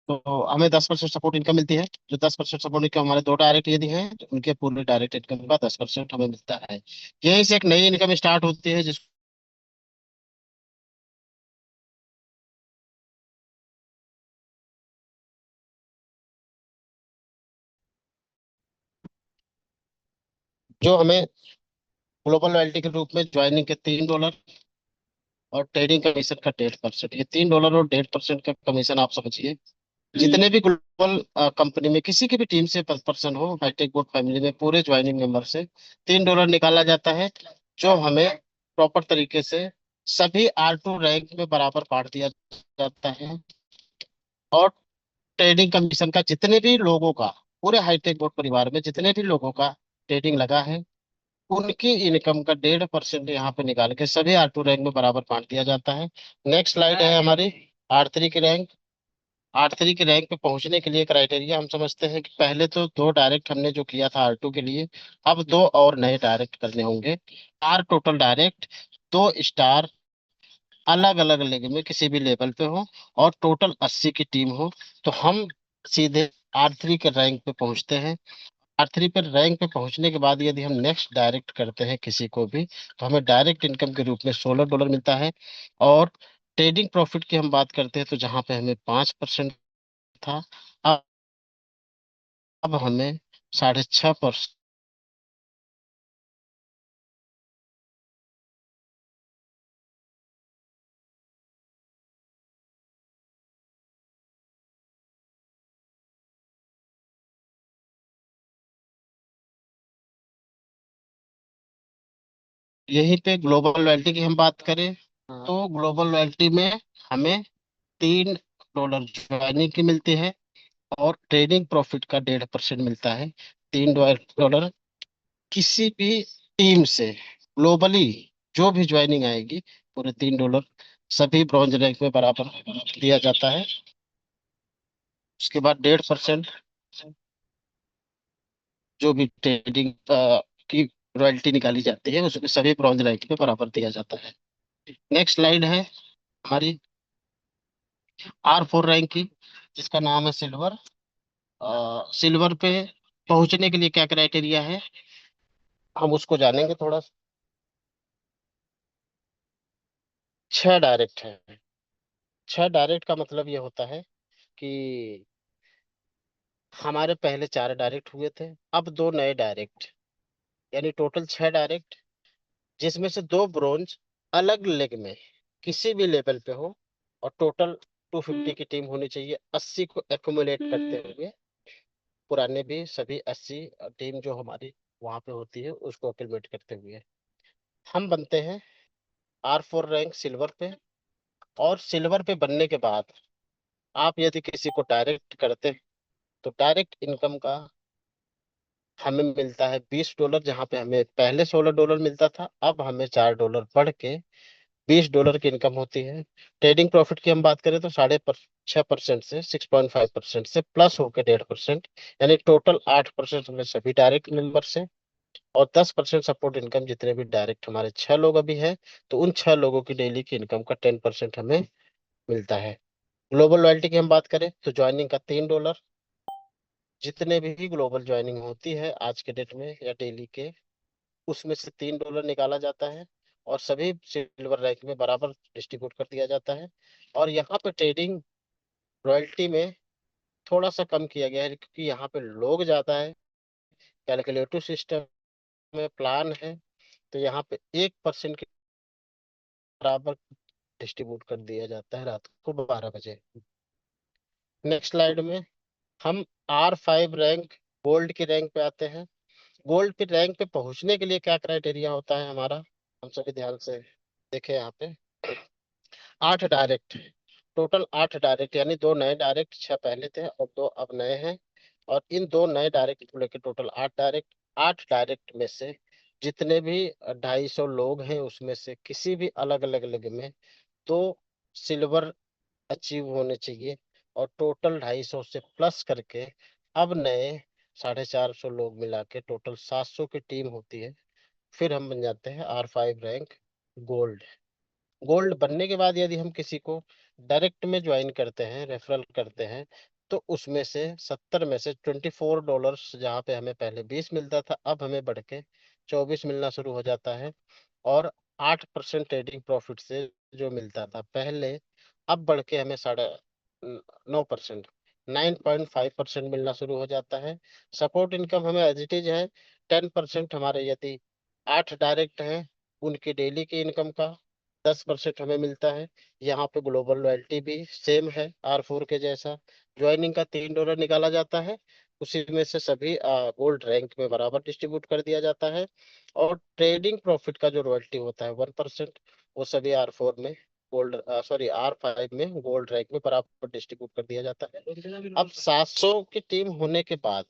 तो हमें 10% support income मिलती है। जो 10% सपोर्ट इनकम हमारे दो डायरेक्ट यदि हैं तो उनके पूरे डायरेक्ट इनकम का 10% हमें मिलता है। यहीं से एक नई इनकम स्टार्ट होती है जिस जो हमें ग्लोबल लॉयल्टी के रूप में ज्वाइनिंग के $3 और ट्रेडिंग कमीशन का 1.5%। ये $3 और 1.5% का कमीशन आप समझिए। जितने भी ग्लोबल कंपनी में किसी की भी टीम से 10% हो, हाईटेक बोर्ड फैमिली में पूरे ज्वाइनिंग मेंबर से $3 निकाला जाता है, जो हमें प्रॉपर तरीके से सभी R2 रैंक में बराबर बांट दिया जाता है। और ट्रेडिंग कमीशन का जितने भी लोगों का, पूरे हाईटेक बोर्ड परिवार में जितने भी लोगों का ट्रेडिंग लगा है, उनकी इनकम का 1.5% यहाँ पे निकाल के सभी R2 रैंक में बराबर बांट दिया जाता है। नेक्स्ट स्लाइड है हमारी R3 की रैंक। R3 की रैंक पे पहुंचने के लिए क्राइटेरिया हम समझते हैं कि पहले तो दो डायरेक्ट हमने जो किया था R2 के लिए, अब दो और नए डायरेक्ट करने होंगे। टोटल डायरेक्ट 2 स्टार अलग अलग लेग में किसी भी लेवल पे हो और टोटल 80 की टीम हो, तो हम सीधे R3 के रैंक पे पहुंचते हैं। R3 पर रैंक पे पहुंचने के बाद यदि हम नेक्स्ट डायरेक्ट करते हैं किसी को भी, तो हमें डायरेक्ट इनकम के रूप में $16 मिलता है। और ट्रेडिंग प्रॉफिट की हम बात करते हैं तो जहां पे हमें 5% था, अब हमें 6.5%। यहीं पे ग्लोबल लॉयल्टी की हम बात करें, तो ग्लोबल लॉयल्टी में हमें $3 ज्वाइनिंग की मिलती है और ट्रेडिंग प्रॉफिट का 1.5% मिलता है। $3 किसी भी टीम से ग्लोबली जो भी ज्वाइनिंग आएगी, पूरे $3 सभी ब्रॉन्ज रैंक में बराबर दिया जाता है। उसके बाद 1.5% जो भी ट्रेडिंग की रॉयल्टी निकाली जाती है उसमें सभी ब्रॉन्ज रैंक में बराबर दिया जाता है। नेक्स्ट स्लाइड है हमारी R4 रैंक की, जिसका नाम है सिल्वर। सिल्वर पे पहुंचने के लिए क्या क्राइटेरिया है, हम उसको जानेंगे थोड़ा। 6 डायरेक्ट है। 6 डायरेक्ट का मतलब ये होता है कि हमारे पहले 4 डायरेक्ट हुए थे, अब दो नए डायरेक्ट, यानी टोटल 6 डायरेक्ट, जिसमें से दो ब्रोंज अलग लेग में किसी भी लेवल पे हो। और टोटल 250 की टीम होनी चाहिए, 80 को एक्युमुलेट करते हुए, पुराने भी सभी 80 टीम जो हमारी वहां पे होती है उसको एक्युमुलेट करते हुए हम बनते हैं R4 रैंक सिल्वर पे। और सिल्वर पे बनने के बाद आप यदि किसी को डायरेक्ट करते हैं तो डायरेक्ट इनकम का हमें मिलता है $20। जहां पे हमें पहले $16 मिलता था, अब हमें $4 बढ़ के $20 की इनकम होती है। ट्रेडिंग प्रॉफिट की हम बात करें तो 6.5% से 6.5% से प्लस होकर 1.5%, यानी टोटल 8% हमें सभी डायरेक्ट मेंबर से। और 10% सपोर्ट इनकम जितने भी डायरेक्ट हमारे 6 लोग अभी हैं, तो उन 6 लोगों की डेली की इनकम का 10% हमें मिलता है। ग्लोबल लॉयल्टी की हम बात करें तो ज्वाइनिंग का $3, जितने भी ग्लोबल ज्वाइनिंग होती है आज के डेट में या डेली के, उसमें से $3 निकाला जाता है और सभी सिल्वर रैंक में बराबर डिस्ट्रीब्यूट कर दिया जाता है। और यहाँ पे ट्रेडिंग रॉयल्टी में थोड़ा सा कम किया गया है क्योंकि यहाँ पे लोग ज्यादा है, कैलकुलेटिव सिस्टम में प्लान है, तो यहाँ पे 1% के बराबर डिस्ट्रीब्यूट कर दिया जाता है रात को 12 बजे। नेक्स्ट स्लाइड में हम R5 रैंक गोल्ड की रैंक पे आते हैं। गोल्ड की रैंक पे पहुंचने के लिए क्या क्राइटेरिया होता है हमारा, हम सभी ध्यान से देखें यहाँ पे। 8 डायरेक्ट, टोटल 8 डायरेक्ट, यानी दो नए डायरेक्ट, 6 पहले थे और दो अब नए हैं। और इन दो नए डायरेक्ट को लेकर टोटल 8 डायरेक्ट। 8 डायरेक्ट में से जितने भी 250 लोग हैं उसमें से किसी भी अलग अलग लेग में दो सिल्वर अचीव होने चाहिए। और टोटल 250 से प्लस करके अब नए 450 लोग मिला के टोटल 700 की टीम होती है। फिर हम बन जाते हैं R5 रैंक गोल्ड। गोल्ड बनने के बाद यदि हम किसी को डायरेक्ट में ज्वाइन करते हैं, रेफरल करते हैं, तो उसमें से 70 में से $24, जहाँ पे हमें पहले 20 मिलता था, अब हमें बढ़ के 24 मिलना शुरू हो जाता है। और 8% ट्रेडिंग प्रॉफिट से जो मिलता था पहले, अब बढ़ के हमें 9%, 9.5% मिलना शुरू हो जाता है। सपोर्ट इनकम हमें एज इट इज है 10%। हमारे यदि 8 डायरेक्ट हैं, उनकी डेली की इनकम का 10% हमें मिलता है। यहाँ पे ग्लोबल लॉयल्टी भी सेम है R4 के जैसा। ज्वाइनिंग का $3 निकाला जाता है, उसी में से सभी गोल्ड रैंक में बराबर डिस्ट्रीब्यूट कर दिया जाता है। और ट्रेडिंग प्रॉफिट का जो रॉयल्टी होता है 1%, वो सभी R4 में गोल्ड, सॉरी R5 में गोल्ड रैंक में बराबर डिस्ट्रीब्यूट कर दिया जाता है। अब 700 की टीम होने के बाद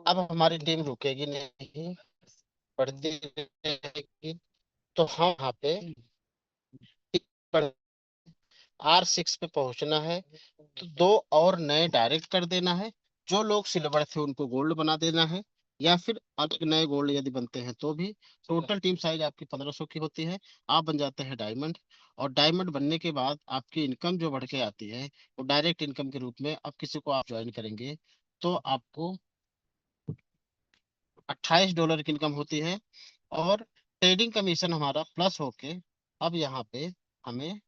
अब हमारी टीम रुकेगी नहीं, बढ़ती रहेगी। तो हम यहाँ पे R6 पे पहुंचना है, तो दो और नए डायरेक्ट कर देना है। जो लोग सिल्वर थे उनको गोल्ड बना देना है, या फिर अधिक नए गोल्ड यदि बनते हैं तो भी। टोटल टीम साइज आपकी 1500 की होती है। आप बन जाते हैं डायमंड। और डायमंड बनने के बाद आपकी इनकम जो बढ़ के आती है, वो डायरेक्ट इनकम के रूप में, अब किसी को आप ज्वाइन करेंगे तो आपको $28 की इनकम होती है। और ट्रेडिंग कमीशन हमारा प्लस होके अब यहाँ पे हमें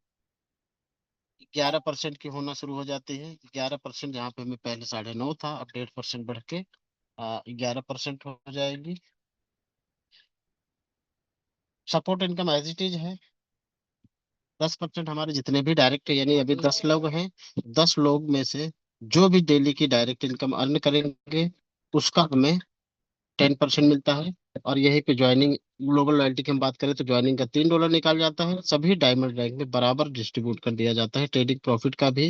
11% की होना शुरू हो जाती है। 11%, जहाँ पे हमें पहले 9.5 था, अब 1.5% बढ़ के 11% हो जाएगी। Support income as it is है 10%। हमारे जितने भी डायरेक्ट, यानी अभी 10 लोग हैं, 10 लोग में से जो भी डेली की डायरेक्ट इनकम अर्न करेंगे, उसका हमें 10% मिलता है। और यही पे ज्वाइनिंग, ग्लोबल लॉयल्टी की हम बात करें तो ज्वाइनिंग का $3 निकाल जाता है, सभी डायमंड रैंक में बराबर डिस्ट्रीब्यूट कर दिया जाता है। ट्रेडिंग प्रॉफिट का भी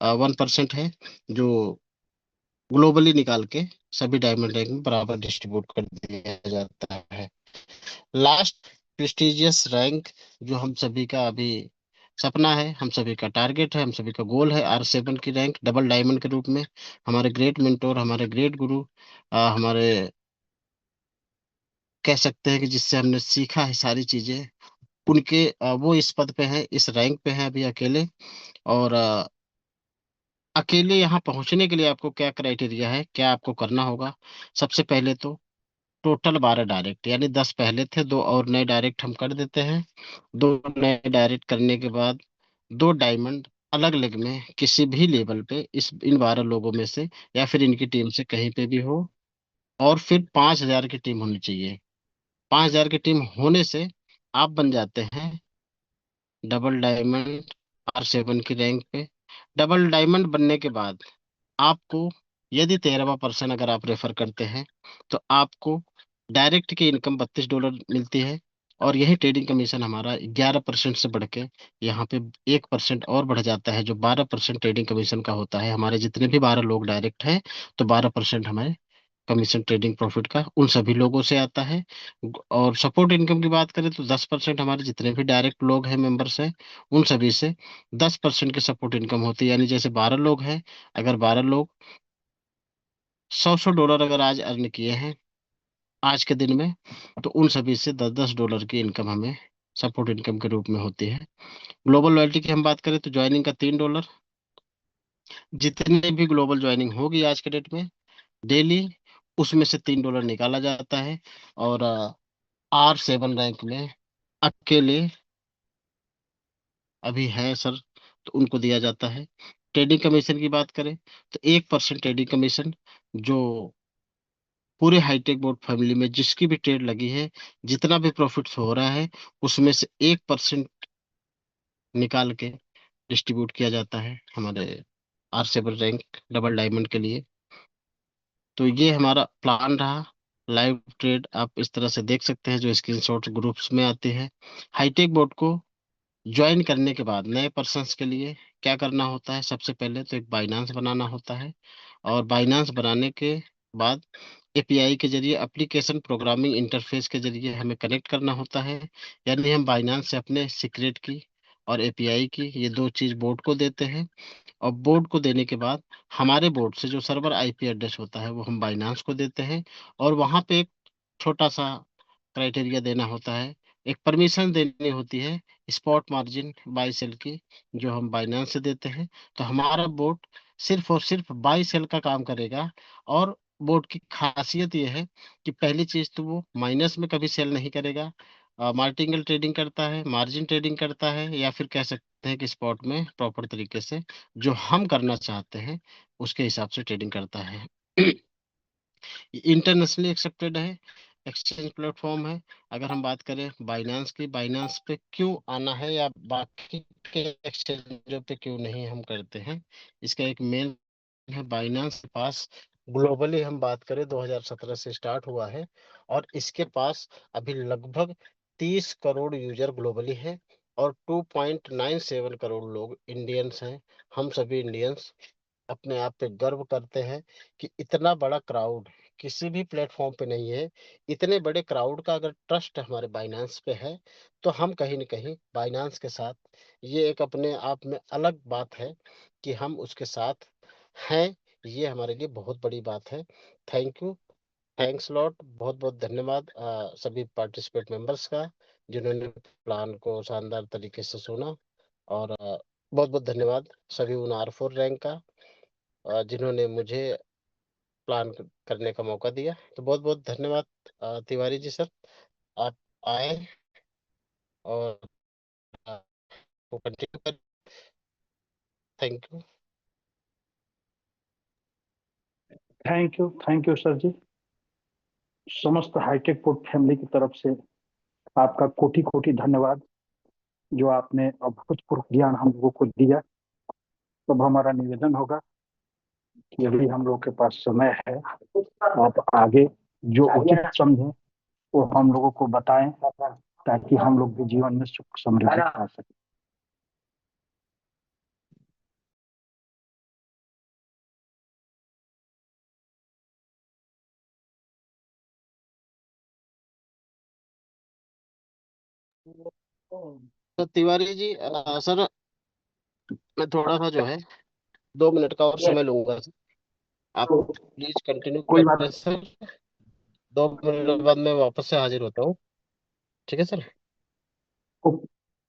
1% है, जो ग्लोबली निकाल के सभी डायमंड रैंक में बराबर डिस्ट्रीब्यूट कर दिया जाता है। लास्ट प्रेस्टिजियस रैंक, जो हम सभी का अभी सपना है, हम सभी का टारगेट है, हम सभी का गोल है, R7 की रैंक डबल डायमंड के रूप में। हमारे ग्रेट मेंटोर, हमारे ग्रेट गुरु, हमारे, कह सकते हैं कि जिससे हमने सीखा है सारी चीजें, उनके वो इस पद पे हैं, इस रैंक पे हैं अभी अकेले। और अकेले यहाँ पहुंचने के लिए आपको क्या क्राइटेरिया है, क्या आपको करना होगा? सबसे पहले तो टोटल 12 डायरेक्ट, यानी 10 पहले थे, दो और नए डायरेक्ट हम कर देते हैं। दो नए डायरेक्ट करने के बाद दो डायमंड अलग लेग में किसी भी लेवल पे, इस इन 12 लोगों में से या फिर इनकी टीम से कहीं पे भी हो। और फिर 5,000 की टीम होनी चाहिए। 5,000 की टीम होने से आप बन जाते हैं डबल डायमंड R7 की रैंक पे। डबल डायमंड बनने के बाद आपको, यदि 13वां पर्सन अगर आप रेफर करते हैं, तो आपको डायरेक्ट की इनकम $32 मिलती है। और यही ट्रेडिंग कमीशन हमारा 11% से बढ़ के यहाँ पे 1% और बढ़ जाता है, जो 12% ट्रेडिंग कमीशन का होता है। हमारे जितने भी 12 लोग डायरेक्ट हैं, तो 12% हमें कमीशन ट्रेडिंग प्रॉफिट का उन सभी लोगों से आता है। और सपोर्ट इनकम की बात करें तो 10% हमारे जितने भी डायरेक्ट लोग हैं, मेंबर्स हैं, उन सभी से 10% की सपोर्ट इनकम होती है। यानी जैसे 12 लोग हैं, अगर 12 लोग 100-100 डॉलर अगर आज अर्न किए हैं आज के दिन में, तो उन सभी से 10-10 डॉलर की इनकम हमें सपोर्ट इनकम के रूप में होती है। ग्लोबल लॉयल्टी की हम बात करें तो ज्वाइनिंग का $3, जितने भी ग्लोबल ज्वाइनिंग होगी आज के डेट में डेली, उसमें से $3 निकाला जाता है। और R7 रैंक में अकेले अभी है सर, तो उनको दिया जाता है। ट्रेडिंग कमीशन की बात करें तो 1% ट्रेडिंग कमीशन, जो पूरे हाईटेक बोर्ड फैमिली में जिसकी भी ट्रेड लगी है, जितना भी प्रॉफिट हो रहा है, उसमें से 1% निकाल के डिस्ट्रीब्यूट किया जाता है हमारे R7 रैंक डबल डायमंड के लिए। तो ये हमारा प्लान रहा। लाइव ट्रेड आप इस तरह से देख सकते हैं, जो स्क्रीनशॉट ग्रुप्स में आते हैं। हाईटेक बोर्ड को ज्वाइन करने के बाद नए पर्सन्स के लिए क्या करना होता है? सबसे पहले तो एक बाइनांस बनाना होता है। और बाइनांस बनाने के बाद एपीआई के जरिए, एप्लीकेशन प्रोग्रामिंग इंटरफेस के जरिए हमें कनेक्ट करना होता है। यानी हम बाइनांस से अपने सीक्रेट की और एपीआई की, ये दो चीज बोर्ड को देते हैं। और बोर्ड को देने के बाद हमारे बोर्ड से जो सर्वर आईपी एड्रेस होता है, वो हम बाइनांस को देते हैं। और वहां पे एक छोटा सा क्राइटेरिया देना होता है, एक परमिशन देनी होती है स्पॉट मार्जिन बाई सेल की, जो हम बाइनेंस से देते हैं। तो हमारा बोट सिर्फ और सिर्फ बाई सेल का काम करेगा। और बोट की खासियत यह है कि पहली चीज तो वो माइनस में कभी सेल नहीं करेगा। मार्टिंगल ट्रेडिंग करता है, मार्जिन ट्रेडिंग करता है, या फिर कह सकते हैं कि स्पॉट में प्रॉपर तरीके से जो हम करना चाहते हैं उसके हिसाब से ट्रेडिंग करता है। इंटरनेशनली एक्सेप्टेड है, एक्सचेंज प्लेटफॉर्म है। अगर हम बात करें बाइनेंस की, बाइनेंस पे क्यों आना है या बाकी के एक्सचेंजों पे क्यों नहीं हम करते हैं, इसका एक मेन है बाइनेंस के पास ग्लोबली हम बात करें 2017 से स्टार्ट हुआ है, और इसके पास अभी लगभग 30 करोड़ यूजर ग्लोबली है, और 2.97 करोड़ लोग इंडियंस हैं। हम सभी इंडियंस अपने आप पे गर्व करते हैं कि इतना बड़ा क्राउड किसी भी प्लेटफॉर्म पे नहीं है। इतने बड़े क्राउड का अगर ट्रस्ट हमारे बाइनेंस पे है, तो हम कहीं न कहीं बाइनेंस के साथ, ये एक अपने आप में अलग बात है कि हम उसके साथ हैं। ये हमारे लिए बहुत बड़ी बात है। थैंक यू, थैंक्स लॉट, बहुत बहुत धन्यवाद सभी पार्टिसिपेट मेंबर्स का, जिन्होंने प्लान को शानदार तरीके से सुना। और बहुत बहुत धन्यवाद सभी उन R4 रैंक का, जिन्होंने मुझे प्लान करने का मौका दिया। तो बहुत बहुत धन्यवाद तिवारी जी सर, आप आए और वो कंटिन्यू कर। Thank you. Thank you sir ji. समस्त हाईटेक पोर्ट फैमिली की तरफ से आपका कोटि कोटि धन्यवाद, जो आपने अभूतपूर्व ज्ञान हम लोगों को दिया। तब हमारा निवेदन होगा कि अभी हम लोग के पास समय है, आप आगे जो उचित समझें वो हम लोगों को बताएं, ताकि हम लोग भी जीवन में सुख समृद्धि पा सकें। तो तिवारी जी सर, मैं थोड़ा सा जो है 2 मिनट का और समय लूंगा सर। आप प्लीज कंटिन्यू कोई करें बात सर। 2 मिनट बाद मैं वापस से हाजिर होता हूँ। ठीक है सर।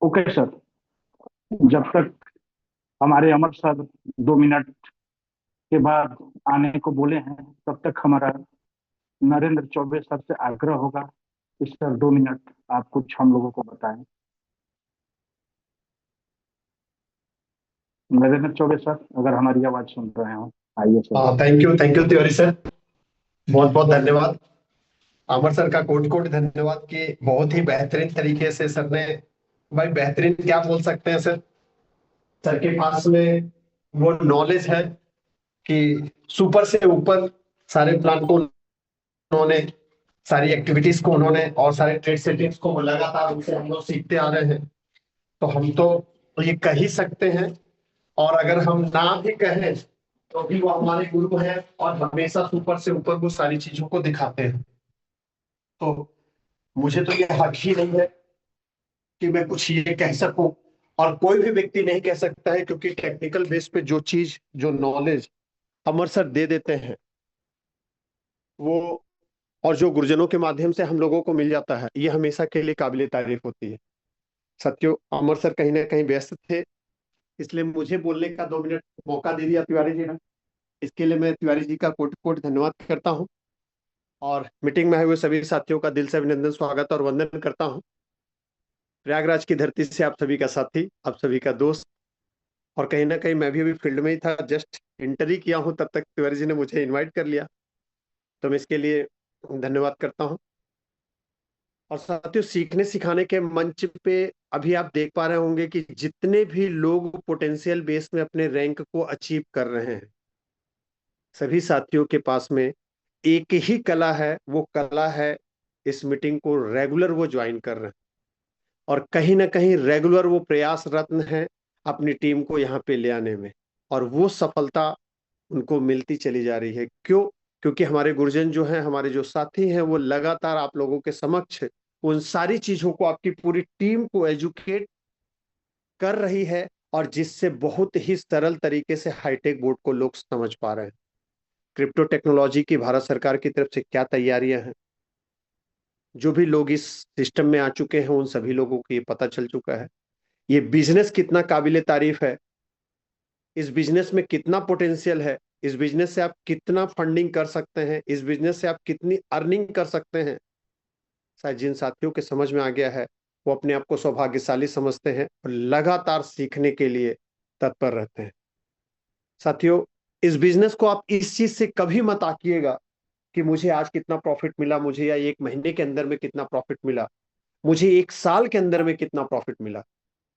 Okay sir. जब तक हमारे अमर सर 2 मिनट के बाद आने को बोले हैं, तब तक हमारा नरेंद्र चौबे सर से आग्रह होगा कि सर 2 मिनट आप कुछ हम लोगों को बताएं। नरेंद्र चौबे सर, अगर हमारी आवाज सुन रहे हो, आइए सर। हाँ, थैंक यू तिवारी सर, बहुत बहुत धन्यवाद। अमर सर का कोटि कोटि धन्यवाद कि बहुत ही बेहतरीन तरीके से सर ने, भाई बेहतरीन क्या बोल सकते हैं सर, सर के पास में वो नॉलेज है कि सुपर से ऊपर सारे प्लान को उन्होंने, सारी एक्टिविटीज को उन्होंने, और सारे ट्रेड सेटिंग्स को वो लगातार उनसे हम लोग सीखते आ रहे हैं। तो हम तो ये कह ही सकते हैं, और अगर हम ना भी कहें तो भी वो हमारे गुरु हैं, और हमेशा ऊपर से ऊपर वो सारी चीजों को दिखाते हैं। तो मुझे तो ये हक ही नहीं है कि मैं कुछ ये कह सकूं, और कोई भी व्यक्ति नहीं कह सकता है, क्योंकि टेक्निकल बेस पे जो चीज, जो नॉलेज अमर सर दे देते हैं, वो और जो गुरुजनों के माध्यम से हम लोगों को मिल जाता है, ये हमेशा के लिए काबिले तारीफ होती है। सत्यो, अमर सर कहीं ना कहीं व्यस्त थे, इसलिए मुझे बोलने का 2 मिनट मौका दे दिया तिवारी जी ने। इसके लिए मैं तिवारी जी का कोटि कोटि धन्यवाद करता हूँ, और मीटिंग में आए हुए सभी साथियों का दिल से अभिनंदन, स्वागत और वंदन करता हूँ। प्रयागराज की धरती से आप सभी का साथी, आप सभी का दोस्त, और कहीं ना कहीं मैं भी अभी फील्ड में ही था, जस्ट इंटर ही किया हूँ, तब तक तिवारी जी ने मुझे इनवाइट कर लिया, तो मैं इसके लिए धन्यवाद करता हूँ। और साथियों, सीखने सिखाने के मंच पे अभी आप देख पा रहे होंगे कि जितने भी लोग पोटेंशियल बेस में अपने रैंक को अचीव कर रहे हैं, सभी साथियों के पास में एक ही कला है, वो कला है इस मीटिंग को रेगुलर वो ज्वाइन कर रहे हैं, और कहीं ना कहीं रेगुलर वो प्रयासरत हैं अपनी टीम को यहाँ पे ले आने में, और वो सफलता उनको मिलती चली जा रही है। क्यों? क्योंकि हमारे गुरुजन जो हैं, हमारे जो साथी हैं, वो लगातार आप लोगों के समक्ष उन सारी चीजों को, आपकी पूरी टीम को एजुकेट कर रही है, और जिससे बहुत ही सरल तरीके से हाईटेक बोर्ड को लोग समझ पा रहे हैं। क्रिप्टो टेक्नोलॉजी की भारत सरकार की तरफ से क्या तैयारियां हैं, जो भी लोग इस सिस्टम में आ चुके हैं उन सभी लोगों को ये पता चल चुका है ये बिजनेस कितना काबिले तारीफ है, इस बिजनेस में कितना पोटेंशियल है, इस बिजनेस से आप कितना फंडिंग कर सकते हैं, इस बिजनेस से आप कितनी अर्निंग कर सकते हैं। शायद जिन साथियों के समझ में आ गया है वो अपने आप को सौभाग्यशाली समझते हैं और लगातार सीखने के लिए तत्पर रहते हैं। साथियों, इस बिजनेस को आप इस चीज से कभी मत आकिएगा कि मुझे आज कितना प्रॉफिट मिला, मुझे या एक महीने के अंदर में कितना प्रॉफिट मिला, मुझे एक साल के अंदर में कितना प्रॉफिट मिला।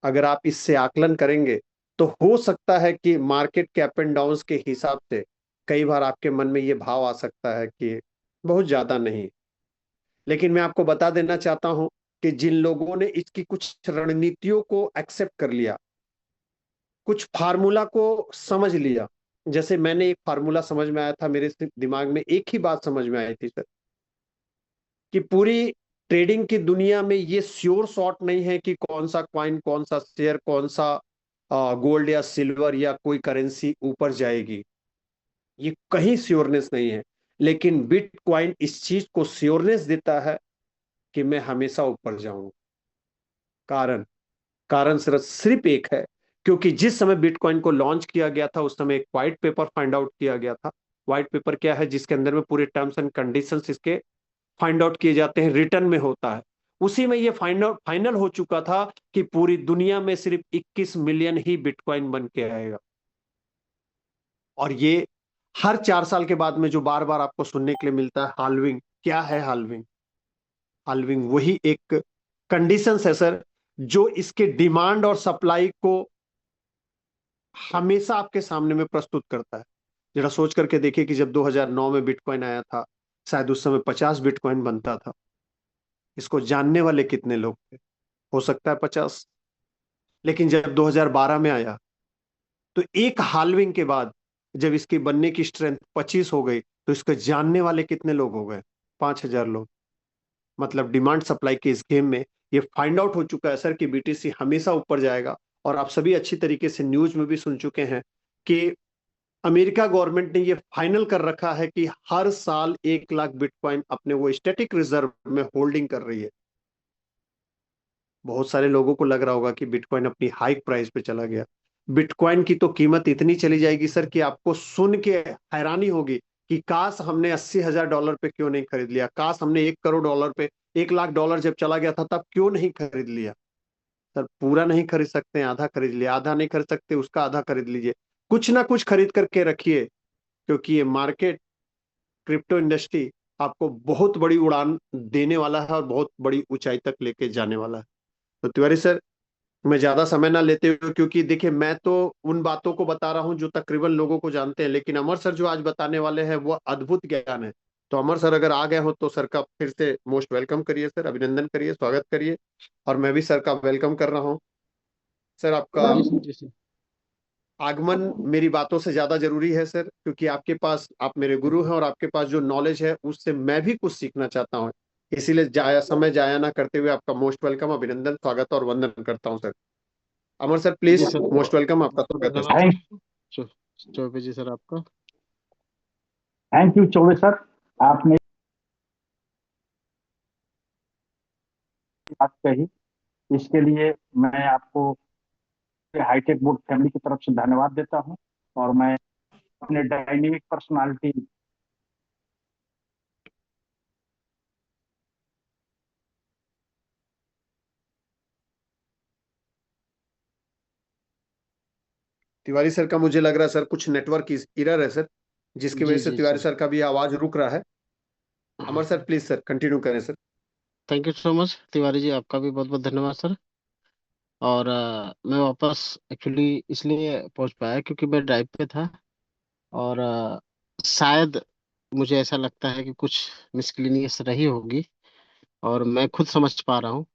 अगर आप इससे आकलन करेंगे तो हो सकता है कि मार्केट के अप एंड डाउन्स के हिसाब से कई बार आपके मन में ये भाव आ सकता है कि बहुत ज्यादा नहीं। लेकिन मैं आपको बता देना चाहता हूं कि जिन लोगों ने इसकी कुछ रणनीतियों को एक्सेप्ट कर लिया, कुछ फार्मूला को समझ लिया, जैसे मैंने एक फार्मूला समझ में आया था, मेरे दिमाग में एक ही बात समझ में आई थी सर, कि पूरी ट्रेडिंग की दुनिया में ये श्योर शॉट नहीं है कि कौन सा क्वाइन, कौन सा शेयर, कौन सा गोल्ड या सिल्वर या कोई करेंसी ऊपर जाएगी, ये कहीं श्योरनेस नहीं है। लेकिन बिटकॉइन इस चीज को श्योरनेस देता है कि मैं हमेशा ऊपर जाऊंगा। कारण कारण सिर्फ सिर्फ एक है, क्योंकि जिस समय बिटकॉइन को लॉन्च किया गया था उस समय एक व्हाइट पेपर फाइंड आउट किया गया था। व्हाइट पेपर क्या है? जिसके अंदर में पूरे टर्म्स एंड कंडीशंस इसके फाइंड आउट किए जाते हैं, रिटर्न में होता है। उसी में ये फाइनल हो चुका था कि पूरी दुनिया में सिर्फ 21 मिलियन ही बिटकॉइन बन के आएगा। और ये हर 4 साल के बाद में जो बार बार आपको सुनने के लिए मिलता है, हाल्विंग। क्या है हाल्विंग? हाल्विंग वही एक कंडीशंस है सर, जो इसके डिमांड और सप्लाई को हमेशा आपके सामने में प्रस्तुत करता है। जरा सोच करके देखिए कि जब 2009 में बिटकॉइन आया था, शायद उस समय 50 बिटकॉइन बनता था। इसको जानने वाले कितने लोग थे? हो सकता है 50। लेकिन जब 2012 में आया तो एक हाल्विंग के बाद जब इसकी बनने की स्ट्रेंथ 25 हो गई तो इसको जानने वाले कितने लोग हो गए? 5,000 लोग। मतलब डिमांड सप्लाई के इस गेम में ये फाइंड आउट हो चुका है सर कि बीटीसी हमेशा ऊपर जाएगा। और आप सभी अच्छी तरीके से न्यूज में भी सुन चुके हैं कि अमेरिका गवर्नमेंट ने ये फाइनल कर रखा है कि हर साल 1 लाख बिटकॉइन अपने वो स्टैटिक रिजर्व में होल्डिंग कर रही है। बहुत सारे लोगों को लग रहा होगा कि बिटकॉइन अपनी हाइक प्राइस पे चला गया। बिटकॉइन की तो कीमत इतनी चली जाएगी सर कि आपको सुन के हैरानी होगी कि काश हमने $80,000 पे क्यों नहीं खरीद लिया, काश हमने $1 करोड़ पे, $1 लाख जब चला गया था तब क्यों नहीं खरीद लिया। सर पूरा नहीं खरीद सकते, आधा खरीद लिया, आधा नहीं खरीद सकते उसका आधा खरीद लीजिए, कुछ ना कुछ खरीद करके रखिए, क्योंकि ये मार्केट, क्रिप्टो इंडस्ट्री आपको बहुत बड़ी उड़ान देने वाला है और बहुत बड़ी ऊंचाई तक लेके जाने वाला है। तो तिवारी सर, मैं ज्यादा समय ना लेते हुए, क्योंकि देखिए मैं तो उन बातों को बता रहा हूं जो तकरीबन लोगों को जानते हैं, लेकिन अमर सर जो आज बताने वाले हैं वो अद्भुत ज्ञान है। तो अमर सर अगर आ गए हो तो सर का फिर से मोस्ट वेलकम करिए सर, अभिनंदन करिए, स्वागत करिए। और मैं भी सर का वेलकम कर रहा हूँ। सर आपका जी सर, जी सर। आगमन मेरी बातों से ज्यादा जरूरी है सर, क्योंकि आपके पास, आप मेरे गुरु हैं और आपके पास जो नॉलेज है उससे मैं भी कुछ सीखना चाहता हूँ। इसीलिए समय जाया ना करते हुए आपका मोस्ट वेलकम, अभिनंदन, स्वागत और वंदन करता हूँ sir. Amar sir ji please, sir, most welcome, आपका बहुत बहुत स्वागत है सर। धन्यवाद thank sir. Choubey ji sir आपका। थैंक यू चौबे सर, आपने बात कही, इसके लिए मैं आपको हाईटेक बोर्ड फैमिली की तरफ से धन्यवाद देता हूं। और मैं अपने डायनेमिक पर्सनालिटी तिवारी सर का मुझे लग रहा है सर कुछ नेटवर्क एरर है सर, जिसकी वजह जी से जी तिवारी सर। सर का भी आवाज रुक रहा है। Amar sir please sir continue करें sir. Thank you so much Tiwari ji, आपका भी बहुत बहुत धन्यवाद सर। और मैं वापस एक्चुअली इसलिए पहुंच पाया क्योंकि मैं ड्राइव पे था। और शायद मुझे ऐसा लगता है कि कुछ मिसक्लिनियस रही होगी, और मैं खुद समझ पा रहा हूँ।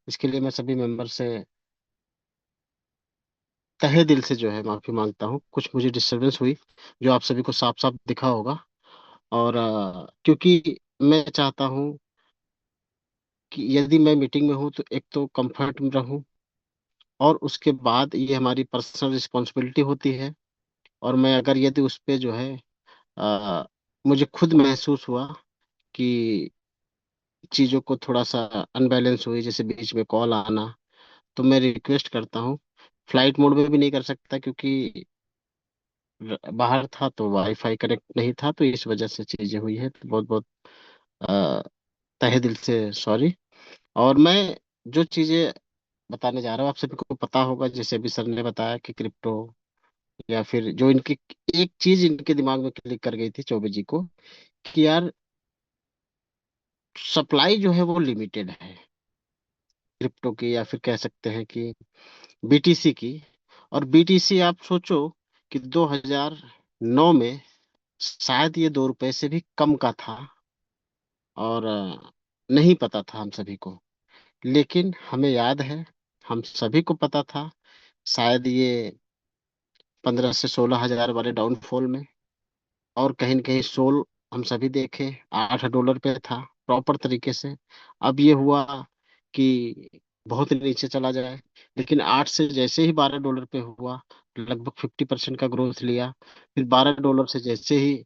इसके लिए मैं सभी मेंबर से तहे दिल से जो है माफी मांगता हूँ। कुछ मुझे डिस्टरबेंस हुई जो आप सभी को साफ साफ दिखा होगा। और क्योंकि मैं चाहता हूँ कि यदि मैं मीटिंग में हूँ तो एक तो कंफर्ट में रहूँ, और उसके बाद ये हमारी पर्सनल रिस्पॉन्सिबिलिटी होती है। और मैं अगर यदि उस पे जो है मुझे खुद महसूस हुआ कि चीजों को थोड़ा सा अनबैलेंस हुई, जैसे बीच में कॉल आना, तो मैं रिक्वेस्ट करता हूँ, फ्लाइट मोड में भी नहीं कर सकता क्योंकि बाहर था तो वाईफाई कनेक्ट नहीं था, तो इस वजह से चीजें हुई है। तो बहुत बहुत अ, तहे दिल से सॉरी। और मैं जो चीजें बताने जा रहा हूँ आप सभी को पता होगा, जैसे अभी सर ने बताया कि क्रिप्टो, या फिर जो इनकी एक चीज इनके दिमाग में क्लिक कर गई थी चौबे जी को, कि यार सप्लाई जो है वो लिमिटेड है क्रिप्टो की, या फिर कह सकते हैं कि बीटीसी की। और बीटीसी आप सोचो कि 2009 में शायद ये 2 रुपए से भी कम का था, और नहीं पता था हम सभी को। लेकिन हमें याद है, हम सभी को पता था, शायद ये 15 से 16 हजार वाले डाउनफॉल में, और कहीं न कहीं सोल हम सभी देखे $8 पे था प्रॉपर तरीके से। अब ये हुआ कि बहुत नीचे चला जाए, लेकिन 8 से जैसे ही $12 पे हुआ, लगभग 50% का ग्रोथ लिया। फिर $12 से जैसे ही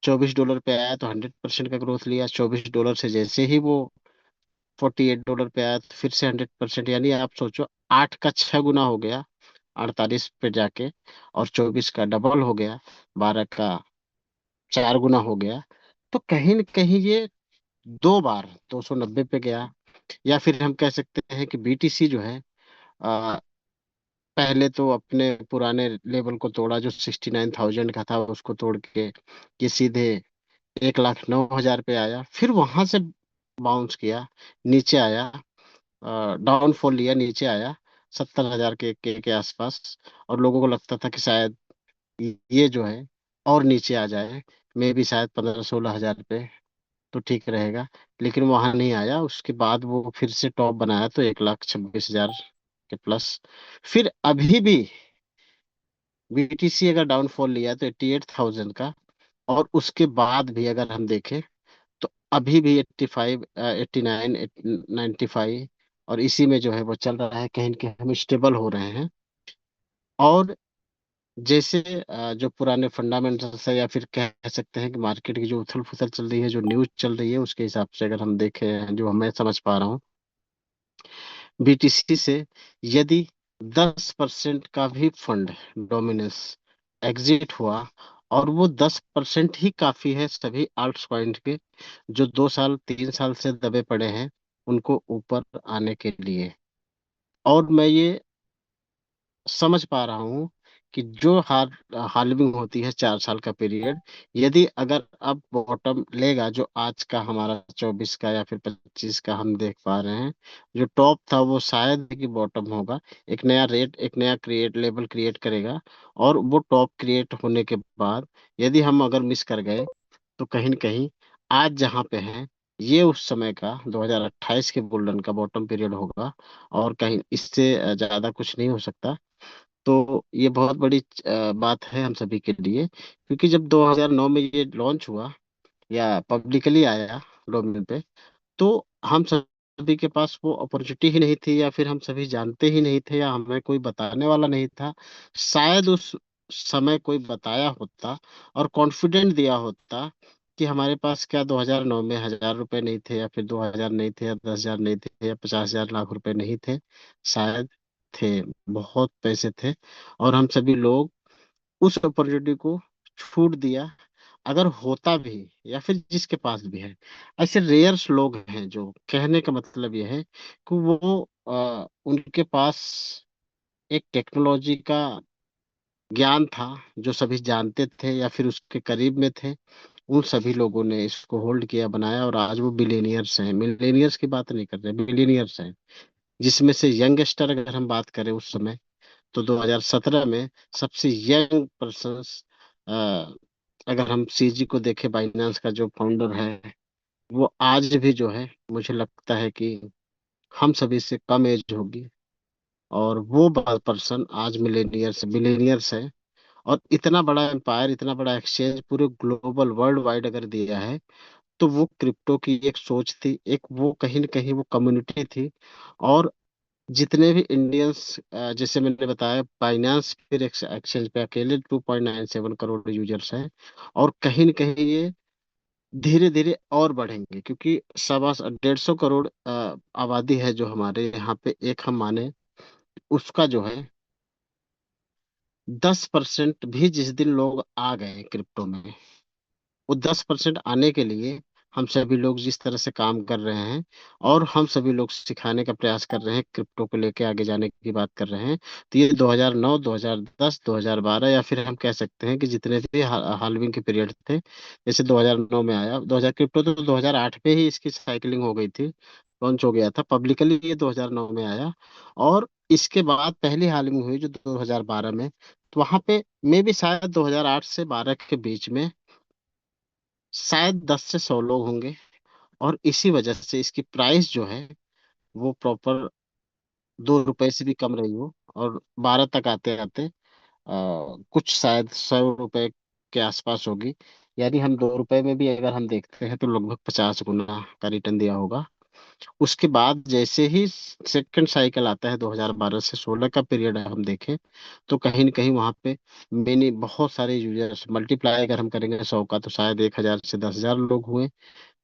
$24 पे आया तो 100% का ग्रोथ लिया। $24 से जैसे ही वो $48 पे आया तो फिर से 100%, यानी आप सोचो 8 का 6 गुना हो गया 48 पे जाके, और 24 का डबल हो गया, 12 का 4 गुना हो गया। तो कहीं न कहीं ये 2 बार 290 पे गया। या फिर हम कह सकते हैं कि बीटीसी जो है, आ, पहले तो अपने पुराने लेवल को तोड़ा जो 69,000 का था, उसको तोड़ के ये सीधे 1,09,000 पे आया। फिर वहां से बाउंस किया, नीचे आया, डाउनफॉल लिया, नीचे आया 70,000 के आसपास। और लोगों को लगता था कि शायद ये जो है और नीचे आ जाए, मे भी शायद 15-16 हजार पे, तो ठीक रहेगा। लेकिन वहां नहीं आया, उसके बाद वो फिर से टॉप बनाया तो 1,26,000 के प्लस। फिर अभी भी बीटीसी अगर डाउनफॉल लिया तो 88,000 का, और उसके बाद भी अगर हम देखें तो अभी भी 85, 89, 95, और इसी में जो है वो चल रहा है, कहीं न कहीं हम स्टेबल हो रहे हैं। और जैसे जो पुराने फंडामेंटल्स है, या फिर कह सकते हैं कि मार्केट की जो उथल पुथल चल रही है, जो न्यूज चल रही है, उसके हिसाब से अगर हम देखें, जो मैं समझ पा रहा हूँ, बीटीसी से यदि 10% का भी फंड डोमिनेंस एग्जिट हुआ, और वो 10% ही काफी है सभी आल्ट्स कॉइन के, जो 2 साल 3 साल से दबे पड़े हैं, उनको ऊपर आने के लिए। और मैं ये समझ पा रहा हूँ कि जो हार्वेस्टिंग होती है 4 साल का पीरियड, यदि अगर अब बॉटम लेगा, जो आज का हमारा 24 का या फिर 25 का हम देख पा रहे हैं, जो टॉप था वो शायद कि बॉटम होगा। एक नया रेट, एक नया क्रिएट लेवल क्रिएट करेगा, और वो टॉप क्रिएट होने के बाद यदि हम अगर मिस कर गए, तो कहीं न कहीं आज जहाँ पे हैं, ये उस समय का 2028 के बुल्रन का बॉटम पीरियड होगा, और कहीं इससे ज्यादा कुछ नहीं हो सकता। तो ये बहुत बड़ी बात है हम सभी के लिए, क्योंकि जब 2009 में ये लॉन्च हुआ या पब्लिकली आया डोमेन पे, तो हम सभी के पास वो अपॉर्चुनिटी ही नहीं थी, या फिर हम सभी जानते ही नहीं थे, या हमें कोई बताने वाला नहीं था। शायद उस समय कोई बताया होता और कॉन्फिडेंट दिया होता कि हमारे पास क्या 2009 में 1,000 रुपए नहीं थे, या फिर 2,000 नहीं थे, या 10,000 नहीं थे, या 50,000 लाख रुपए नहीं थे। शायद थे, बहुत पैसे थे, और हम सभी लोग उस अपॉर्चुनिटी को छूट दिया। अगर होता भी, या फिर जिसके पास भी है, ऐसे रेयर्स लोग हैं, जो कहने का मतलब यह है कि वो उनके पास एक टेक्नोलॉजी का ज्ञान था, जो सभी जानते थे या फिर उसके करीब में थे। उन सभी लोगों ने इसको होल्ड किया, बनाया, और आज वो बिलियनियर्स हैं। मिलेनियर्स की बात नहीं कर रहे, बिलियनियर्स हैं। जिसमें से यंगस्टर अगर हम बात करें उस समय, तो 2017 में सबसे यंग पर्सन्स, अगर हम सीजी को देखें, बाइनेंस का जो फाउंडर है, वो आज भी जो है, मुझे लगता है कि हम सभी से कम एज होगी, और वो पर्सन आज मिलेनियर्स बिलियनियर्स है। और इतना बड़ा एम्पायर, इतना बड़ा एक्सचेंज पूरे ग्लोबल वर्ल्ड वाइड अगर दिया है, तो वो क्रिप्टो की एक सोच थी, एक वो कहीं न कहीं वो कम्युनिटी थी। और जितने भी इंडियंस, जैसे मैंने बताया, बाइनेंस फिर एक्सचेंज पे अकेले 2.97 करोड़ यूजर्स हैं, और कहीं न कहीं ये धीरे धीरे और बढ़ेंगे, क्योंकि 150 150 करोड़ आबादी है जो हमारे यहाँ पे, एक हम माने उसका जो है 10% भी जिस दिन लोग आ गए क्रिप्टो में, वो 10% आने के लिए हम सभी लोग जिस तरह से काम कर रहे हैं, और हम सभी लोग सिखाने का प्रयास कर रहे हैं, क्रिप्टो को लेके आगे जाने की बात कर रहे हैं, तो ये 2009 2010 2012, या फिर हम कह सकते हैं कि जितने भी हाल्विंग के पीरियड थे, जैसे 2009 में आया 2000 क्रिप्टो, तो 2008 में ही इसकी साइकिलिंग हो गई थी, लॉन्च हो गया था पब्लिकली, ये 2009 में आया। और इसके बाद पहली हाल्विंग हुई जो 2012 में, तो वहां पे मे भी शायद 2008 से 12 के बीच में शायद 10 से 100 लोग होंगे। और इसी वजह से इसकी प्राइस जो है वो प्रॉपर 2 रुपए से भी कम रही हो, और 12 तक आते आते कुछ शायद 100 रुपए के आसपास होगी। यानी हम 2 रुपए में भी अगर हम देखते हैं तो लगभग 50 गुना का रिटर्न दिया होगा। उसके बाद जैसे ही सेकंड साइकिल आता है 2012 से 16 का पीरियड हम देखें, तो कहीं न कहीं वहां पे मैंने बहुत सारे यूजर्स मल्टीप्लाई अगर हम करेंगे 100 का, तो शायद 1000 से 10,000 लोग हुए।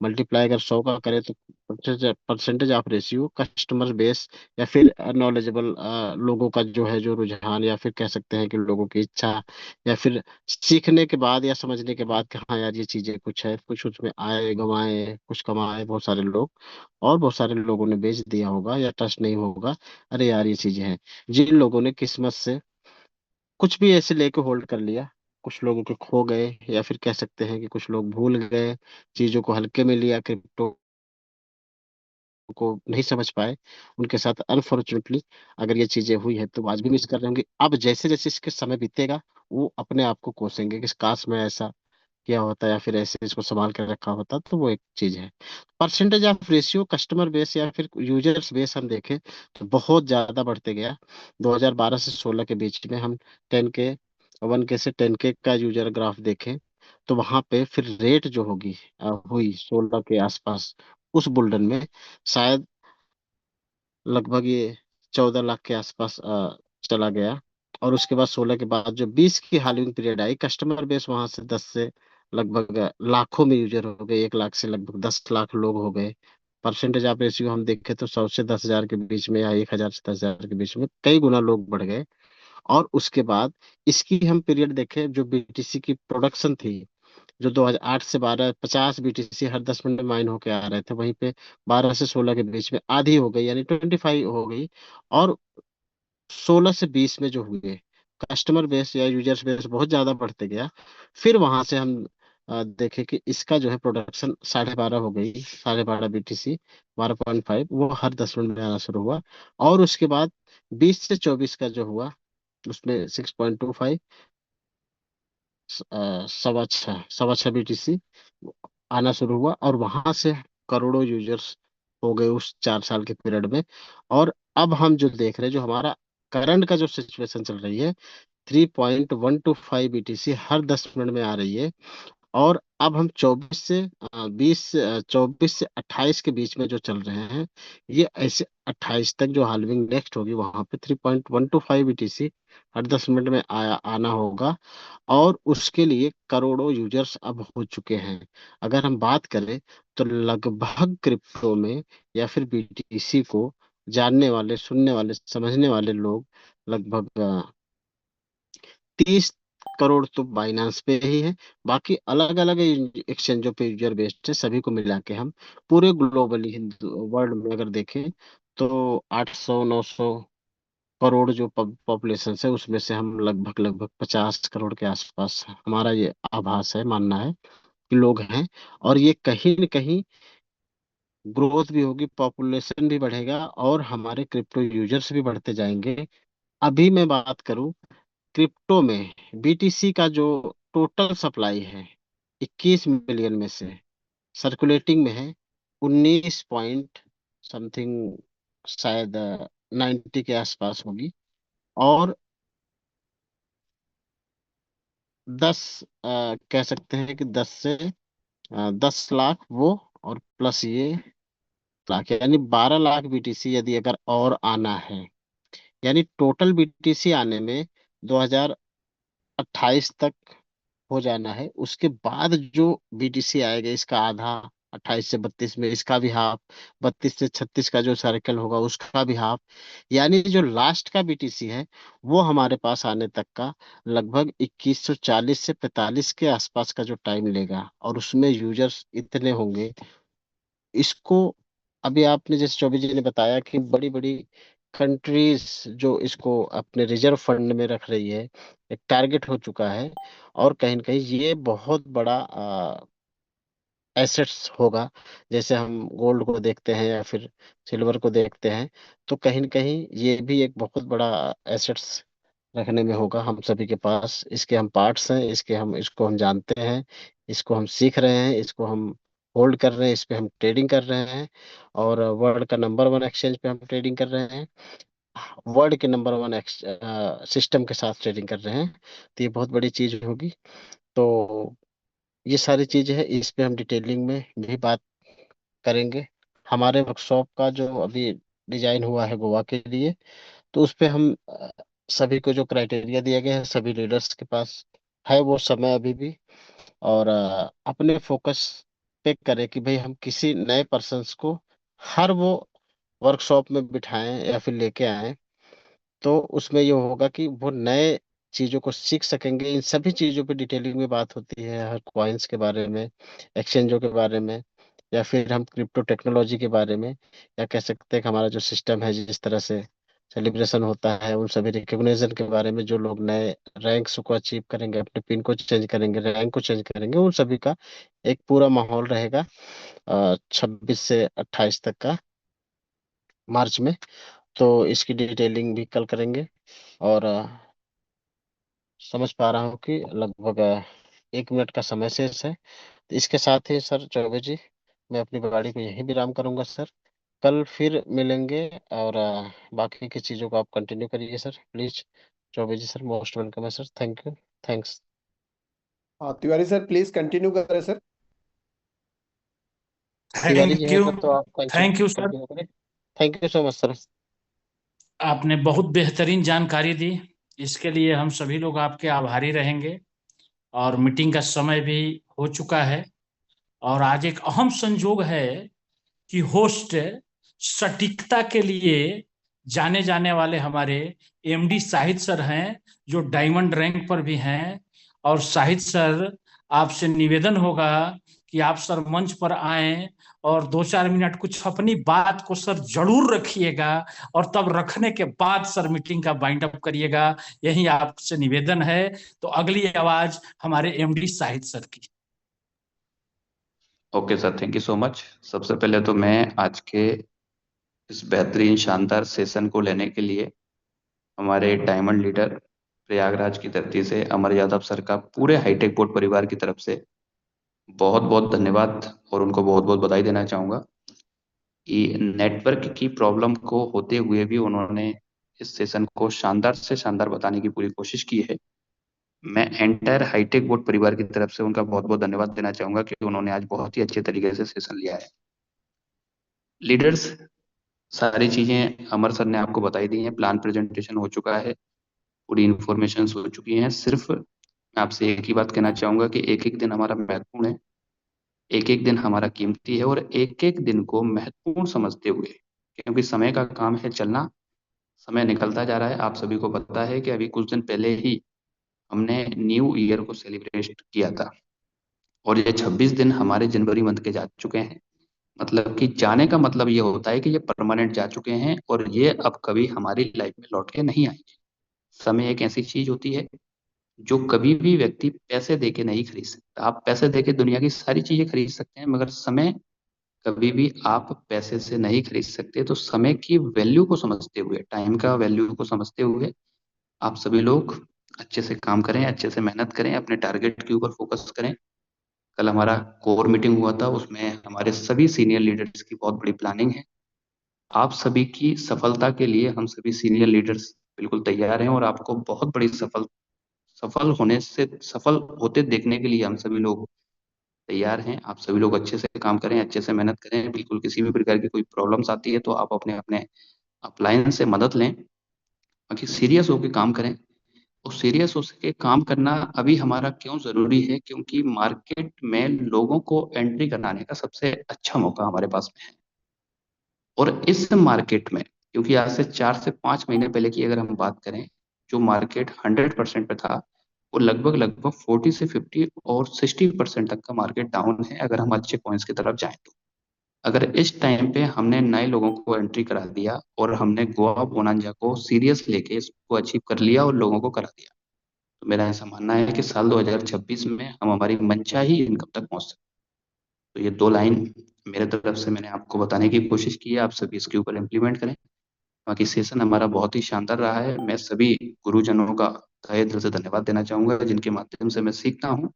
मल्टीप्लाई अगर 100 का करें तो percentage of ratio customer base, या फिर नॉलेजेबल लोगों का जो है, जो रुझान, या फिर कह सकते हैं कि लोगों की इच्छा, या फिर सीखने के बाद या समझने के बाद कि हाँ यार ये चीजें कुछ है, कुछ उसमें आए गंवाए कुछ कमाए बहुत सारे लोग, और बहुत सारे लोगों ने बेच दिया होगा या ट्रस्ट नहीं होगा, अरे यार ये चीजें हैं। जिन लोगों ने किस्मत से कुछ भी ऐसे लेके होल्ड कर लिया, कुछ लोगों के खो गए, या फिर कह सकते हैं कि कुछ लोग भूल गए, चीजों को हल्के में लिया, क्रिप्टो को नहीं समझ पाए, उनके साथ अनफॉर्चुनेटली अगर ये चीजें हुई है तो वो आज भी मिस कर रहे होंगे। अब जैसे जैसे इसके समय बीतेगा, वो अपने आप को कोसेंगे कि काश में ऐसा किया होता, या फिर ऐसे इसको संभाल कर रखा होता, तो वो एक चीज है। Percentage of ratio customer base या फिर यूजर्स बेस हम देखें तो बहुत ज्यादा बढ़ते गया। 2012 से 16 के बीच में हम 10K 1K से 10K का यूजर ग्राफ देखें, तो वहां पे फिर रेट जो होगी हुई 16 के आसपास, उस बुल्डन में शायद लगभग ये 14 लाख के आसपास चला गया। और उसके बाद 16 के बाद जो 20 की हालिंग पीरियड आई, कस्टमर बेस वहां से 10 से लगभग लाखों में यूजर हो गए, 1 लाख से लगभग 10 लाख लोग हो गए। परसेंटेज ऑफ रेशियो हम देखें तो 100 से 10,000 के बीच में, या 1,000 से 10,000 के बीच में कई गुना लोग बढ़ गए। और उसके बाद इसकी हम पीरियड देखें, जो बीटीसी की प्रोडक्शन थी, जो 2008 से 12 50 बीटीसी हर 10 मिनट में माइन होके आ रहे थे, वहीं पे 12 से 16 के बीच में आधी हो गई, यानी 25 हो गई। और 16 से 20 में जो हुए, कस्टमर बेस या यूजर्स बेस बहुत ज्यादा बढ़ते गया। फिर वहां से हम देखे कि इसका जो है प्रोडक्शन 12.5 हो गई, 12.5 बीटीसी 12.5, वो हर 10 मिनट में आना शुरू हुआ। और उसके बाद 20 से 24 का जो हुआ, उसमें 6.25 सवा छः बीटीसी आना शुरू हुआ। और वहां से करोड़ों यूजर्स हो गए उस 4 साल के पीरियड में। और अब हम जो देख रहे हैं, जो हमारा करंट का जो सिचुएशन चल रही है, 3.125 बीटीसी हर 10 मिनट में आ रही है। और अब हम 24 से 28 के बीच में जो चल रहे हैं, ये ऐसे 28 तक जो हाल्विंग नेक्स्ट होगी, वहां पे 3.125 बीटीसी हर 10 मिनट में आना होगा। और उसके लिए करोड़ों यूजर्स अब हो चुके हैं। अगर हम बात करें तो लगभग क्रिप्टो में या फिर बीटीसी को जानने वाले, सुनने वाले, समझने वाले लोग लगभग 30 करोड़ तो बाइनांस पे ही है। बाकी अलग अलग एक्सचेंजों पे यूजर बेस्ड है, सभी को मिला के हम पूरे ग्लोबली हिंदू वर्ल्ड में अगर देखें तो 800 900 करोड़ जो पॉपुलेशन है, उसमें से हम लगभग लगभग 50 करोड़ के आसपास, हमारा ये आभास है, मानना है कि लोग हैं। और ये कहीं न कहीं ग्रोथ भी होगी, पॉपुलेशन भी बढ़ेगा, और हमारे क्रिप्टो यूजर्स भी बढ़ते जाएंगे। अभी मैं बात करूं क्रिप्टो में, बीटीसी का जो टोटल सप्लाई है 21 मिलियन में से सर्कुलेटिंग में है 19 पॉइंट समथिंग, शायद 90 के आसपास होगी। और 10 कह सकते हैं कि 10 लाख वो, और प्लस ये लाख, यानी 12 लाख बीटीसी यदि अगर और आना है, यानी टोटल बीटीसी आने में 2028 तक हो जाना है। उसके बाद जो बीटीसी आएगा इसका आधा 28 से 32 में, इसका भी हाफ, 32 से 36 का जो सर्कल होगा उसका भी हाफ, यानी जो लास्ट का बीटीसी है वो हमारे पास आने तक का लगभग 2140 से 45 के आसपास का जो टाइम लेगा, और उसमें यूजर्स इतने होंगे। इसको अभी आपने जैसे चौबे जी ने बताया कि बड़ी बड़ी कंट्रीज जो इसको अपने रिजर्व फंड में रख रही है, एक टारगेट हो चुका है, और कहीं न कहीं ये बहुत बड़ा एसेट्स होगा। जैसे हम गोल्ड को देखते हैं या फिर सिल्वर को देखते हैं, तो कहीं न कहीं ये भी एक बहुत बड़ा एसेट्स रखने में होगा हम सभी के पास। इसके हम पार्ट्स हैं, इसको हम जानते हैं, इसको हम सीख रहे हैं, इसको हम होल्ड कर रहे हैं, इस पे हम ट्रेडिंग कर रहे हैं, और वर्ल्ड का नंबर वन एक्सचेंज पे हम ट्रेडिंग कर रहे हैं, वर्ल्ड के नंबर वन सिस्टम के साथ ट्रेडिंग कर रहे हैं। तो ये बहुत बड़ी चीज होगी। तो ये सारी चीजें हैं, इस पे हम डिटेलिंग में भी बात करेंगे। हमारे वर्कशॉप का जो अभी डिजाइन हुआ है गोवा के लिए, तो उस पे हम सभी को जो क्राइटेरिया दिए गए हैं सभी लीडर्स के पास है वो समय अभी भी, और अपने फोकस पे करें कि भाई हम किसी नए पर्सन्स को हर वो वर्कशॉप में बिठाएं या फिर लेके आए, तो उसमें ये होगा कि वो नए चीजों को सीख सकेंगे। इन सभी चीजों पे डिटेलिंग में बात होती है, हर कॉइन्स के बारे में, एक्सचेंजों के बारे में, या फिर हम क्रिप्टो टेक्नोलॉजी के बारे में, या कह सकते हैं कि हमारा जो सिस्टम है जिस तरह से सेलिब्रेशन होता है, उन सभी रिकॉग्निशन के बारे में, जो लोग नए रैंक्स को अचीव करेंगे, अपने पिन को चेंज करेंगे, रैंक को चेंज करेंगे, उन सभी का एक पूरा माहौल रहेगा 26 से 28 तक का, मार्च में। तो इसकी डिटेलिंग भी कल करेंगे। और समझ पा रहा हूँ कि लगभग 1 मिनट का समय शेष है। तो इसके साथ ही सर चौबे जी, मैं अपनी गाड़ी को यहीं विराम करूंगा सर। कल फिर मिलेंगे, और बाकी की चीज़ों को आप कंटिन्यू करिए sir please. Chaubey ji sir, most welcome है सर, थैंक यू। थैंक्स। हाँ तिवारी सर प्लीज कंटिन्यू करें सर। तिवारी जी थैंक हैं यू। सर, तो आप continue thank you sir. Continue करें। Thank you so much sir. आपने बहुत बेहतरीन जानकारी दी, इसके लिए हम सभी लोग आपके आभारी रहेंगे। और मीटिंग का समय भी हो चुका है, और आज एक अहम संजोग है कि होस्ट सटीकता के लिए जाने जाने वाले हमारे एमडी शाहिद सर हैं, जो डायमंड रैंक पर भी हैं। और शाहिद सर, आपसे निवेदन होगा कि आप सर मंच पर आएं, और 2-4 मिनट कुछ अपनी बात को सर जरूर रखिएगा, और तब रखने के बाद सर मीटिंग का बाइंड अप करिएगा। यही आपसे निवेदन है। तो अगली आवाज हमारे एमडी शाहिद सर की। Okay sir, thank you so much. सबसे पहले तो मैं आज के इस बेहतरीन शानदार सेशन को लेने के लिए हमारे डायमंड लीडर प्रयागराज की धरती से अमर यादव सर का पूरे हाईटेक बोर्ड परिवार की तरफ से बहुत बहुत धन्यवाद और उनको बहुत बहुत बधाई देना चाहूँगा कि नेटवर्क की प्रॉब्लम को होते हुए भी उन्होंने इस सेशन को शानदार से शानदार बताने की पूरी कोशिश की है। मैं एंटायर हाईटेक बोर्ड परिवार की तरफ से उनका बहुत बहुत धन्यवाद देना चाहूँगा कि उन्होंने आज बहुत ही अच्छे तरीके से सेशन लिया है। लीडर्स, सारी चीजें अमर सर ने आपको बताई दी हैं, प्लान प्रेजेंटेशन हो चुका है, पूरी इंफॉर्मेशन हो चुकी हैं। सिर्फ मैं आपसे एक ही बात कहना चाहूंगा कि एक एक दिन हमारा महत्वपूर्ण है, एक एक दिन हमारा कीमती है, और एक एक दिन को महत्वपूर्ण समझते हुए, क्योंकि समय का काम है चलना, समय निकलता जा रहा है। आप सभी को पता है कि अभी कुछ दिन पहले ही हमने न्यू ईयर को सेलिब्रेट किया था, और ये 26 दिन हमारे जनवरी मंथ के जा चुके हैं। मतलब कि जाने का मतलब ये होता है कि ये परमानेंट जा चुके हैं, और ये अब कभी हमारी लाइफ में लौट के नहीं आएंगे। समय एक ऐसी चीज होती है जो कभी भी व्यक्ति पैसे देके नहीं खरीद सकता। आप पैसे देके दुनिया की सारी चीजें खरीद सकते हैं, मगर समय कभी भी आप पैसे से नहीं खरीद सकते। तो समय की वैल्यू को समझते हुए, टाइम का वैल्यू को समझते हुए, आप सभी लोग अच्छे से काम करें, अच्छे से मेहनत करें, अपने टारगेट के ऊपर फोकस करें। कल हमारा कोर मीटिंग हुआ था, उसमें हमारे सभी सीनियर लीडर्स की बहुत बड़ी प्लानिंग है। आप सभी की सफलता के लिए हम सभी सीनियर लीडर्स बिल्कुल तैयार हैं, और आपको बहुत बड़ी सफल होते देखने के लिए हम सभी लोग तैयार हैं। आप सभी लोग अच्छे से काम करें, अच्छे से मेहनत करें। बिल्कुल किसी भी प्रकार की कोई प्रॉब्लम्स आती है तो आप अपने अपने अपलायंस से मदद लें, बाकी सीरियस होकर काम करें। और सीरियस होके काम करना अभी हमारा क्यों जरूरी है, क्योंकि मार्केट में लोगों को एंट्री कराने का सबसे अच्छा मौका हमारे पास में है। और इस मार्केट में, क्योंकि आज से 4 से 5 महीने पहले की अगर हम बात करें, जो मार्केट 100% पे था, वो लगभग लगभग 40 से 50 और 60% तक का मार्केट डाउन है अगर हम अच्छे कॉइन्स की तरफ जाएं तो। अगर इस टाइम पे हमने नए लोगों को एंट्री करा दिया और हमने गोवा बोनांजा को सीरियस लेके इसको अचीव कर लिया और लोगों को करा दिया, तो मेरा ऐसा मानना है कि साल 2026 में हम हमारी मनचाही इनकम तक पहुंच सकते हैं। तो ये 2 लाइन मेरे तरफ से मैंने आपको बताने की कोशिश की है, आप सभी इसके ऊपर इम्प्लीमेंट करें। बाकी सेशन हमारा बहुत ही शानदार रहा है। मैं सभी गुरुजनों का तहे दिल से धन्यवाद देना चाहूंगा, जिनके माध्यम से मैं सीखता हूँ।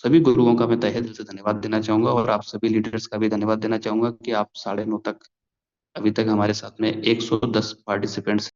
सभी गुरुओं का मैं तहे दिल से धन्यवाद देना चाहूंगा, और आप सभी लीडर्स का भी धन्यवाद देना चाहूंगा कि आप 9:30 तक अभी तक हमारे साथ में 110 पार्टिसिपेंट्स